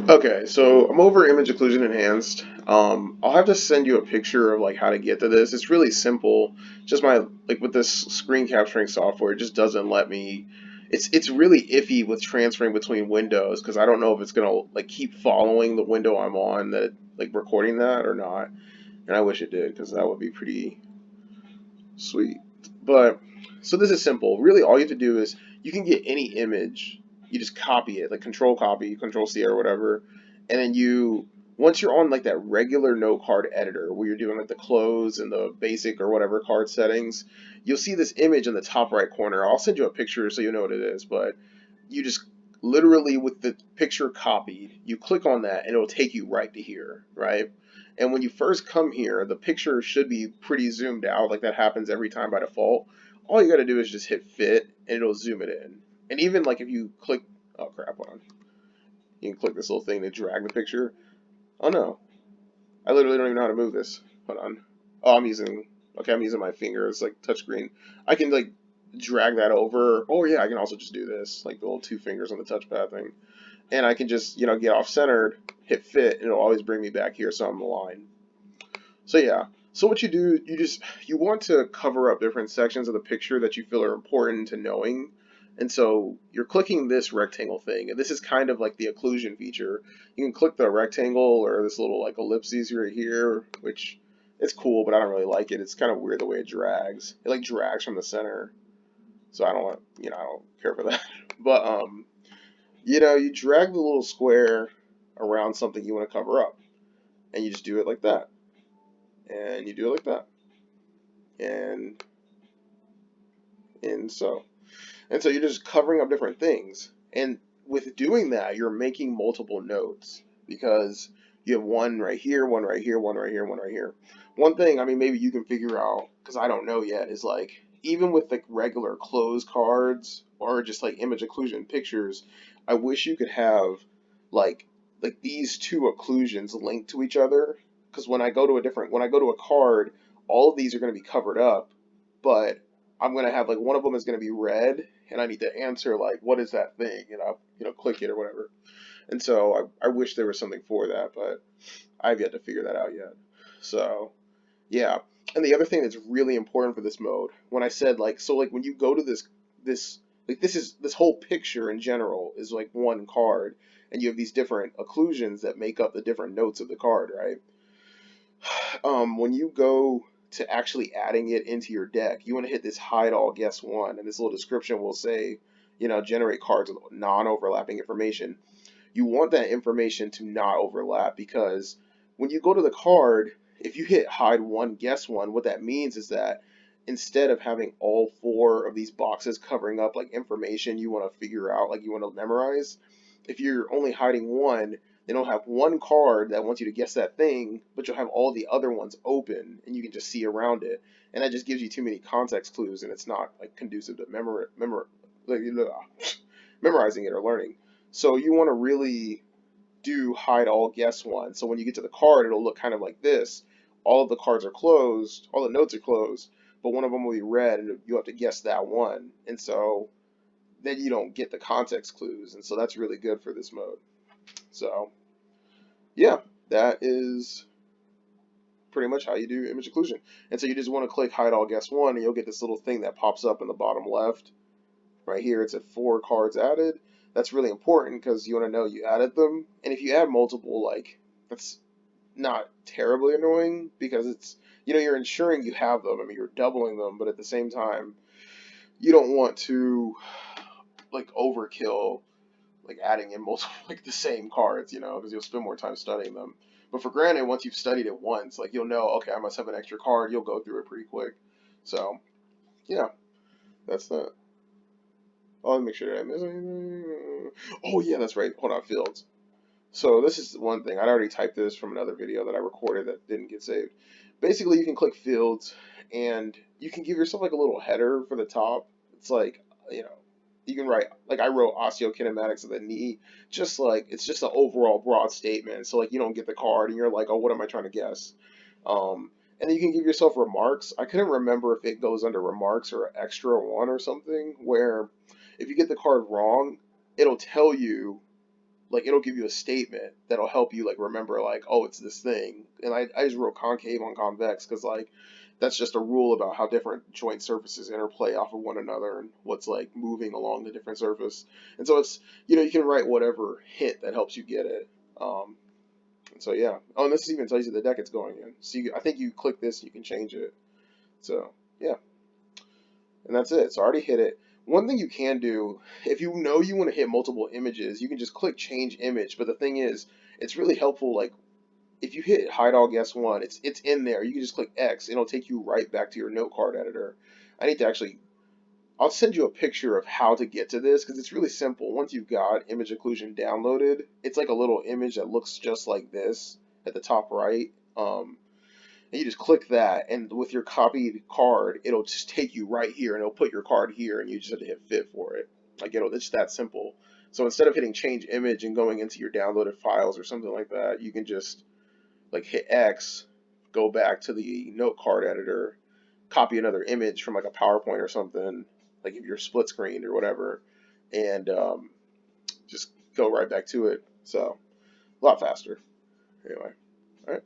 Okay, so I'm over image occlusion enhanced. I'll have to send you a picture of like how to get to this. It's really simple. Just my like with this screen capturing software, it just doesn't let me. It's really iffy with transferring between windows because I don't know if it's gonna like keep following the window I'm on that like recording that or not. And I wish it did because that would be pretty sweet. But so this is simple. Really, all you have to do is you can get any image, you just copy it, like control copy, control C or whatever, and then you once you're on like that regular note card editor where you're doing like the close and the basic or whatever card settings, you'll see this image in the top right corner. I'll send you a picture so you know what it is, but you just literally with the picture copied, you click on that and it'll take you right to here, right? And when you first come here, the picture should be pretty zoomed out, like that happens every time by default. All you got to do is just hit fit and it'll zoom it in. And even like if you click, oh crap, hold on. You can click this little thing to drag the picture. Oh no, I literally don't even know how to move this. Hold on. Oh, okay, I'm using my finger. It's like touchscreen. I can like drag that over. Oh yeah, I can also just do this, like the little two fingers on the touchpad thing. And I can just, get off centered, hit fit, and it'll always bring me back here so I'm aligned. So yeah. So what you do, you want to cover up different sections of the picture that you feel are important to knowing. And so you're clicking this rectangle thing, and this is kind of like the occlusion feature. You can click the rectangle or this little like ellipses right here, which it's cool, but I don't really like it. It's kind of weird the way it drags. It like drags from the center, so I don't want, I don't care for that. But you drag the little square around something you want to cover up, and you just do it like that, and you do it like that, and and so and so you're just covering up different things. And with doing that, you're making multiple notes because you have one right here, one right here, one right here, one right here. One thing, I mean, maybe you can figure out because I don't know yet is like even with like regular closed cards or just like image occlusion pictures, I wish you could have like these two occlusions linked to each other because when I go to a card, all of these are going to be covered up, but I'm gonna have like one of them is gonna be red, and I need to answer like what is that thing, click it or whatever. And so I wish there was something for that, but I've yet to figure that out yet. So yeah, and the other thing that's really important for this mode, when I said like when you go to this this whole picture in general is like one card, and you have these different occlusions that make up the different notes of the card, right? When you go to actually adding it into your deck, you want to hit this hide all guess one, and this little description will say, generate cards with non-overlapping information. You want that information to not overlap because when you go to the card, if you hit hide one guess one, what that means is that instead of having all four of these boxes covering up like information you want to figure out, like you want to memorize, if you're only hiding one, then you'll have one card that wants you to guess that thing, but you'll have all the other ones open and you can just see around it. And that just gives you too many context clues and it's not like conducive to like, memorizing it or learning. So you want to really do hide all guess one. So when you get to the card, it'll look kind of like this. All of the cards are closed, all the notes are closed, but one of them will be red and you have to guess that one. And so then you don't get the context clues. And so that's really good for this mode. So yeah, that is pretty much how you do image occlusion. And so you just want to click hide all guess one and you'll get this little thing that pops up in the bottom left. Right here, it's at 4 cards added. That's really important because you want to know you added them. And if you add multiple, like, that's not terribly annoying because it's, you're ensuring you have them. I mean, you're doubling them, but at the same time, you don't want to, like, overkill, like, adding in multiple, like, the same cards, because you'll spend more time studying them. But for granted, once you've studied it once, like, you'll know, okay, I must have an extra card. You'll go through it pretty quick. So, yeah, that's that. Oh, let me make sure that I miss anything. Oh yeah, that's right. Hold on, fields. So this is one thing. I'd already typed this from another video that I recorded that didn't get saved. Basically, you can click fields and you can give yourself like a little header for the top. It's like, you can write, like I wrote osteokinematics of the knee, just like, it's just an overall broad statement. So like you don't get the card and you're like, oh, what am I trying to guess? And then you can give yourself remarks. I couldn't remember if it goes under remarks or extra one or something, where if you get the card wrong, it'll tell you like it'll give you a statement that'll help you like remember like, oh, it's this thing. And I just wrote concave on convex because like that's just a rule about how different joint surfaces interplay off of one another and what's like moving along the different surface. And so it's, you can write whatever hint that helps you get it. Um, and so yeah. Oh, and this even tells you the deck it's going in. So I think you click this, you can change it. So yeah, and that's it. So I already hit it. One thing you can do, if you know you want to hit multiple images, you can just click change image. But the thing is, it's really helpful. Like if you hit hide all guess one, it's in there. You can just click X, and it'll take you right back to your note card editor. I need to actually. I'll send you a picture of how to get to this because it's really simple. Once you've got image occlusion downloaded, it's like a little image that looks just like this at the top right. And you just click that, and with your copied card, it'll just take you right here, and it'll put your card here, and you just have to hit fit for it. Like it's that simple. So instead of hitting change image and going into your downloaded files or something like that, you can just like hit X, go back to the note card editor, copy another image from like a PowerPoint or something, like if you're split screened or whatever, and just go right back to it. So a lot faster. Anyway, all right.